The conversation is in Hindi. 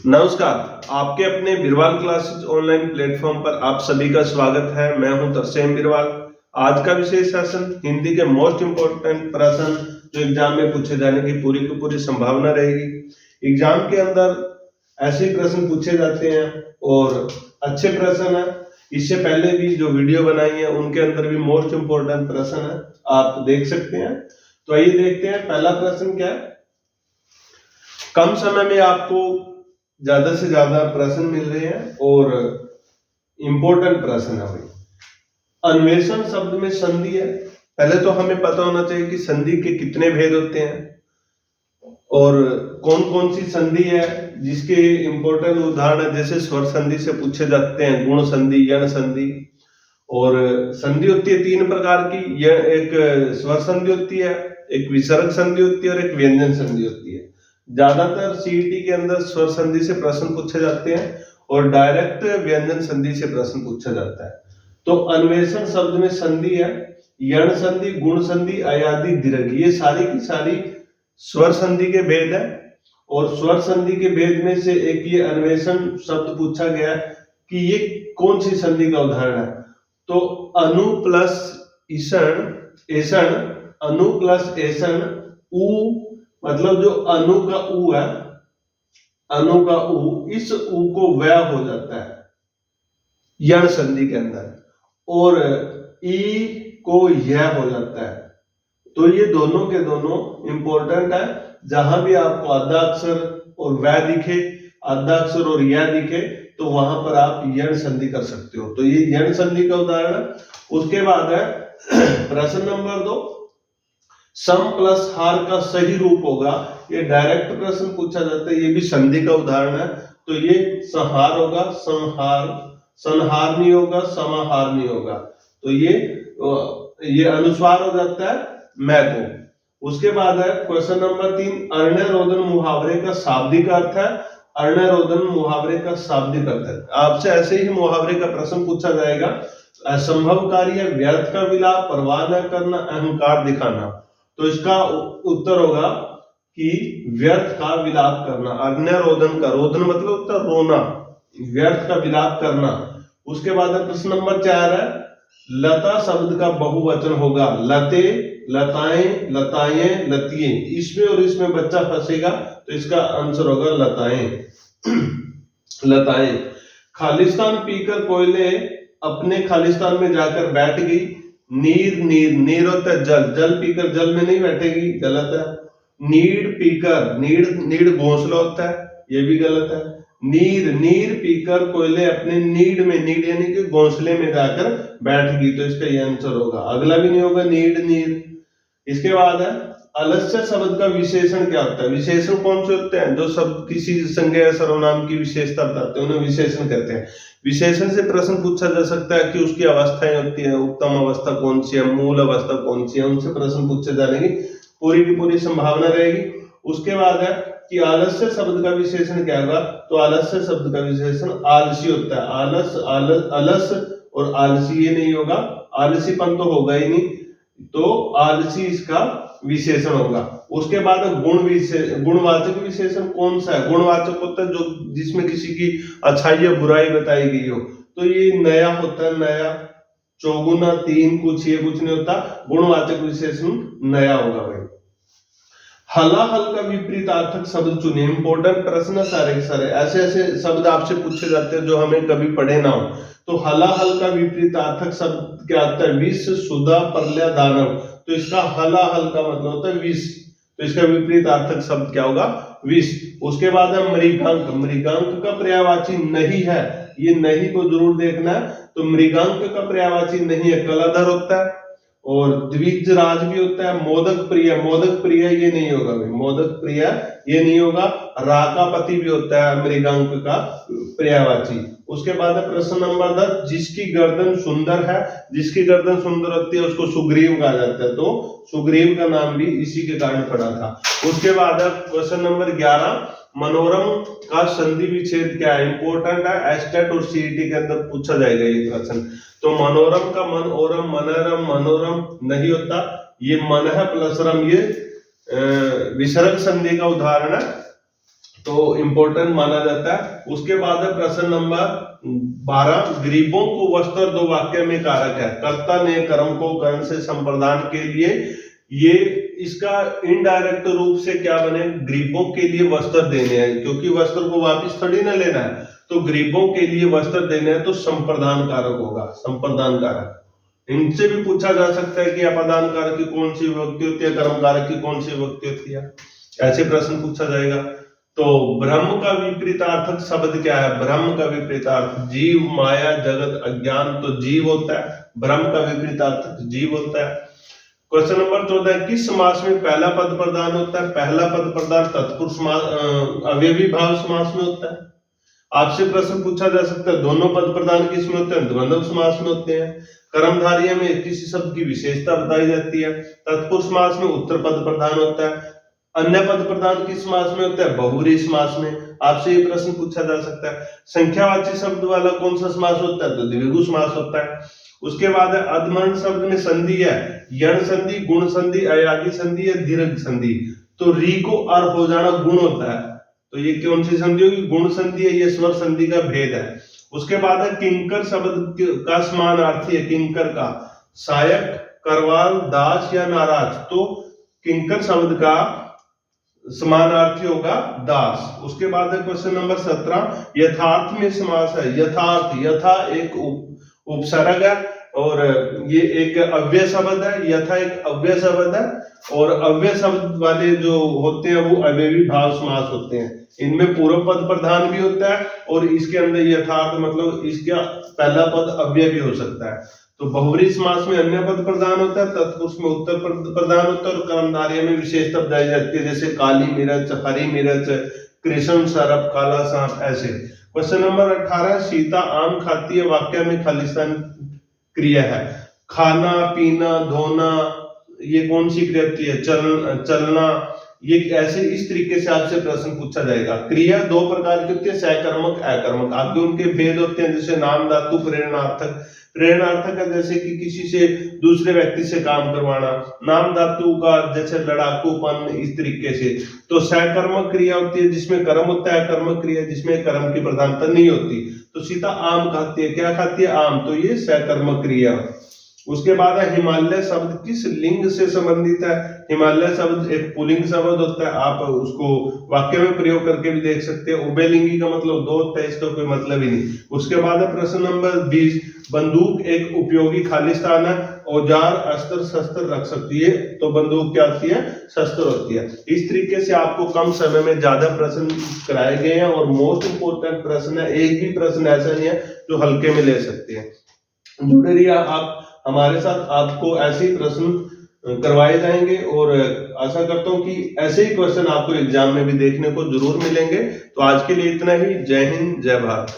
नमस्कार, आपके अपने बिरवाल क्लासेस ऑनलाइन प्लेटफॉर्म पर आप सभी का स्वागत है। मैं हूं तरसेम बिरवाल। आज का विशेष सेशन हिंदी के मोस्ट इंपोर्टेंट प्रश्न जो एग्जाम में पूछे जाने की पूरी संभावना रहेगी। एग्जाम के अंदर ऐसे प्रश्न पूछे जाते हैं और अच्छे प्रश्न है। इससे पहले भी जो वीडियो बनाई है उनके अंदर भी मोस्ट इंपोर्टेंट प्रश्न है, आप देख सकते हैं। तो आइए देखते हैं पहला प्रश्न क्या है। कम समय में आपको ज्यादा से ज्यादा प्रश्न मिल रहे हैं और इंपॉर्टेंट प्रश्न है भाई। अन्वेषण शब्द में संधि है। पहले तो हमें पता होना चाहिए कि संधि के कितने भेद होते हैं और कौन कौन सी संधि है जिसके इंपॉर्टेंट उदाहरण है, जैसे स्वर संधि से पूछे जाते हैं, गुण संधि, यण संधि। और संधि होती है तीन प्रकार की। यह एक स्वर संधि होती है, एक विसर्ग संधि होती है और एक व्यंजन संधि होती है। ज्यादातर सीईटी के अंदर स्वर संधि से प्रश्न पूछे जाते हैं और डायरेक्ट व्यंजन संधि से प्रश्न पूछा जाता है। तो अन्वेषण शब्द में संधि है, यण संधि, गुण संधि, अयादि, दीर्घ, ये सारी की सारी स्वर संधि के भेद है। और स्वर संधि के भेद में से एक ये अन्वेषण शब्द पूछा गया कि ये कौन सी संधि का उदाहरण है। तो अनु प्लस ईषण, ऐषण, अनु प्लस ऐषण, उ, मतलब जो अनु का उ है, अनु का उ, इस उ को व्य हो जाता है यण संधि के अंदर, और ई को यह हो जाता है। तो ये दोनों के दोनों इंपॉर्टेंट है। जहां भी आपको आद्याक्षर और व्य दिखे, आद्याक्षर और यह दिखे, तो वहां पर आप यण संधि कर सकते हो। तो ये यण संधि का उदाहरण है। उसके बाद है प्रश्न नंबर 2, सम प्लस हार का सही रूप होगा। ये डायरेक्ट प्रश्न पूछा जाता है, ये भी संधि का उदाहरण है। तो ये संहार होगा, संहार, संहार नहीं होगा, समाहार नहीं होगा। तो ये अनुस्वार हो जाता है मैं को। उसके बाद है क्वेश्चन नंबर 3, अण्य रोदन मुहावरे का शाब्दिक अर्थ है। अण्य रोदन मुहावरे का शाब्दिक अर्थ है। आपसे ऐसे ही मुहावरे का प्रश्न पूछा जाएगा। असंभव कार्य, व्यर्थ का विलाप, परवाह न करना, अहंकार दिखाना। तो इसका उत्तर होगा कि व्यर्थ का विलाप करना। अण्य रोदन का, रोदन मतलब होता है रोना, व्यर्थ का विलाप करना। उसके बाद प्रश्न नंबर 4 है, लता शब्द का बहुवचन होगा। लते, लताएं, लताएं, लतिये। इसमें और इसमें बच्चा फंसेगा, तो इसका आंसर होगा लताएं। लताएं। खालिस्तान पीकर कोयले अपने खालिस्तान में जाकर बैठ गई। नीर, नीर, नीर होता है जल, जल पीकर जल में नहीं बैठेगी, गलत है। नीड़ पीकर, नीड़, नीड़ घोंसला होता है, ये भी गलत है। नीर, नीर पीकर कोयले अपने नीड़ में, नीड़ यानी कि घोंसले में जाकर बैठ गई। तो इसका ये आंसर होगा। अगला भी नहीं होगा, नीड़, नीर। इसके बाद है अलस्य शब्द का विशेषण क्या होता है। विशेषण कौन से होते हैं? जो शब्द किसी संज्ञा या सर्वनाम की विशेषता बताते हैं उन्हें विशेषण कहते हैं। विशेषण से प्रश्न पूछा जा सकता है कि उसकी अवस्थाएं होती है, उत्तम अवस्था कौन सी है, मूल अवस्था कौन सी है, उनसे प्रश्न पूछे जाने की पूरी संभावना रहेगी। उसके बाद है कि आलस्य शब्द का विशेषण क्या होगा। तो आलस्य शब्द का विशेषण आलसी होता है। आलस, अलस और आलसी ये नहीं होगा, आलसीपन तो होगा ही नहीं, तो आलसी इसका विशेषण होगा। उसके बाद गुणवाचक विशेषण कौन सा है? गुणवाचक होता है जो जिसमें किसी की अच्छाई या बुराई बताई गई हो। तो ये नया होता है, नया, चौगुना, तीन, कुछ, ये कुछ नहीं होता। गुणवाचक विशेषण नया होगा भाई। हलाहल का विपरीतार्थक शब्द चुनिए। इंपॉर्टेंट प्रश्न सारे ऐसे शब्द आपसे पूछे जाते हैं जो हमें कभी पढ़े ना हो। तो हलाहल का विपरीतार्थक शब्द क्या होता है? विष, सुधा, प्रलय, दानव। तो इसका हलाहल का मतलब होता है विष, तो इसका विपरीतार्थक शब्द क्या होगा? विष। उसके बाद है मृगांक। मृगांक का पर्यायवाची नहीं है, ये नहीं को जरूर देखना है। तो मृगांक का पर्यायवाची नहीं है, कलाधर होता है। और द्विजराज भी होता है। मोदक प्रिय, मोदक प्रिय ये नहीं होगा भाई, मोदक प्रिय ये नहीं होगा। राकापति भी होता है मृगांक का पर्यायवाची। उसके बाद है प्रश्न नंबर 10, जिसकी गर्दन सुंदर है, जिसकी गर्दन सुंदर होती है उसको सुग्रीव कहा जाता है। तो सुग्रीव का नाम भी इसी के कारण पड़ा था। उसके बाद है क्वेश्चन नंबर 11, मनोरम का संधि विच्छेद क्या है? इंपॉर्टेंट है, एस्टेट और सीईटी के अंदर पूछा जाएगा ये प्रश्न। तो मनोरम का मन ओरम, मनोरम, मनोरम नहीं होता, ये मन है प्लस रम, ये विसर्ग संधि का उदाहरण है। तो इम्पोर्टेंट माना जाता है। उसके बाद है प्रश्न नंबर 12, गरीबों को वस्त्र दो वाक्य में कारक है। कर्ता ने कर्म को कर्ण से संप्रदान के लिए, ये इसका इनडायरेक्ट रूप से क्या बने, गरीबों के लिए वस्त्र देने हैं, क्योंकि वस्त्र को वापस थोड़ी ना लेना है, तो गरीबों के लिए वस्त्र देने हैं, तो संप्रदान कारक होगा, संप्रदान कारक। इनसे भी पूछा जा सकता है कि अपादान कारक की कौन सी विभक्ति होती है, कर्म कारक की कौन सी विभक्ति होती है, ऐसे प्रश्न पूछा जाएगा। तो ब्रह्म का विपरीतार्थक शब्द क्या है? ब्रह्म का विपरीतार्थ जीव, माया, जगत, अज्ञान, तो जीव होता है, ब्रह्म का विपरीतार्थक जीव होता है। क्वेश्चन नंबर 14, किस समास में पहला पद प्रधान होता है? पहला पद प्रधान तत्पुरुष अवयवी भाव समास में होता है। आपसे प्रश्न पूछा जा सकता है दोनों पद प्रधान किस में होते हैं? द्वंद्व समास में होते हैं। कर्मधारय में किसी शब्द की विशेषता बताई जाती है। तत्पुरुष समास में उत्तर पद प्रधान होता है। अन्य पद प्रधान किस समास में होता है? बहुव्रीहि समास में। आपसे ये प्रश्न पूछा जा सकता है। संख्यावाची शब्द वाला कौन सा समास होता है? तो द्विगु समास होता है। उसके बाद अधमर्ण शब्द में संधि है, यण संधि, गुण संधि, अयागी संधि या दीर्घ संधि। तो री को अर हो जाना गुण होता है, तो ये कौन सी संधि होगी? गुण संधि है, ये स्वर संधि का भेद है। उसके बाद है किंकर शब्द का समानार्थी है, किंकर का सहायक, करवाल, दास या नाराज। तो किंकर शब्द का समानार्थी होगा दास। उसके बाद है क्वेश्चन नंबर 17, यथार्थ में समास है। यथार्थ, यथा एक उपसर्ग है और ये एक अव्यय शब्द है, यथा एक अव्यय शब्द है, और अव्यय शब्द वाले जो होते हैं वो अवयवी भाव समास होते हैं। इनमें पूर्व पद प्रधान भी होता है और इसके अंदर यथार्थ मतलब इसका पहला पद अव्यय भी हो सकता है। तो बहुव्रीहि समास में अन्य पद प्रधान होता है, तत्पुरुष में उत्तर पद प्रधान होता है और कर्मधारय में विशेषता बताई जाती है, जैसे काली मिर्च, हरी मिर्च, कृष्ण सरफ, काला सांप, ऐसे। क्वेश्चन नंबर 18, सीता आम खाती है वाक्य में खालिस्तान क्रिया है। खाना, पीना, धोना, ये कौन सी क्रिया होती है? चलना। ये ऐसे इस तरीके से आपसे प्रश्न पूछा जाएगा। क्रिया दो प्रकार की होती है, सकर्मक, अकर्मक। आगे उनके भेद होते हैं, जैसे नाम धातु, प्रेरणार्थक। प्रेरणार्थक है जैसे कि किसी से दूसरे व्यक्ति से काम करवाना, नाम धातु का जैसे लड़ाकूपन, इस तरीके से। तो सकर्मक क्रिया होती है जिसमें कर्म होता है, अकर्मक क्रिया जिसमें कर्म की प्रधानता नहीं होती। तो सीता आम खाती है, क्या खाती है? आम, तो ये सकर्मक क्रिया। उसके बाद है हिमालय शब्द किस लिंग से संबंधित है? हिमालय शब्द एक पुल्लिंग शब्द होता है, आप उसको वाक्य में प्रयोग करके भी देख सकते हैं। उभयलिंगी का मतलब दो होता है, इसका कोई मतलब ही नहीं। उसके बाद है प्रश्न नंबर 20, बंदूक एक उपयोगी खालिस्तान है। औजार, अस्त्र, शस्त्र रख सकती है, तो बंदूक क्या होती है? शस्त्र होती है। इस तरीके से आपको कम समय में ज्यादा प्रश्न कराए गए हैं और मोस्ट इंपोर्टेंट प्रश्न है, एक भी प्रश्न ऐसा नहीं है जो हल्के में ले सकते हैं। जुड़े रहिए आप हमारे साथ, आपको ऐसे ही प्रश्न करवाए जाएंगे और आशा करता हूं कि ऐसे ही क्वेश्चन आपको एग्जाम में भी देखने को जरूर मिलेंगे। तो आज के लिए इतना ही। जय हिंद, जय भारत।